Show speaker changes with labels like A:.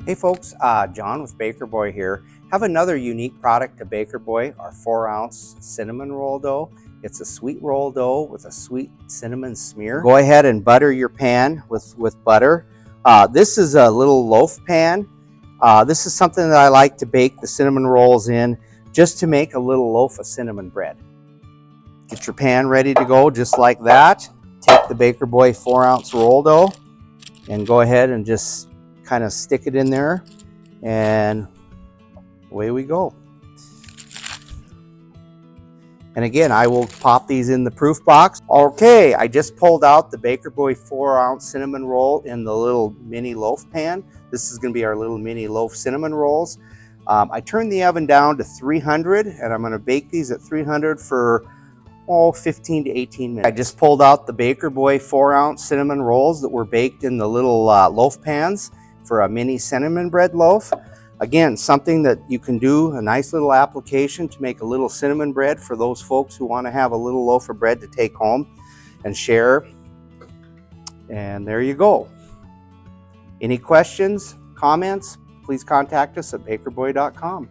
A: Hey folks, John with Baker Boy here. Have another unique product to Baker Boy, our 4-ounce cinnamon roll dough. It's a sweet roll dough with a sweet cinnamon smear. Go ahead and butter your pan with butter. This is a little loaf pan. This is something that I like to bake the cinnamon rolls in, just to make a little loaf of cinnamon bread. Get your pan ready to go just like that. Take the Baker Boy 4-ounce roll dough and go ahead and just kind of stick it in there, and away we go. And again, I will pop these in the proof box. Okay, I just pulled out the Baker Boy 4-ounce cinnamon roll in the little mini loaf pan. This is going to be our little mini loaf cinnamon rolls. I turned the oven down to 300, and I'm going to bake these at 300 for 15 to 18 minutes. I just pulled out the Baker Boy 4-ounce cinnamon rolls that were baked in the little loaf pans for a mini cinnamon bread loaf. Again, something that you can do, a nice little application to make a little cinnamon bread for those folks who want to have a little loaf of bread to take home and share. And there you go. Any questions, comments, please contact us at bakerboy.com.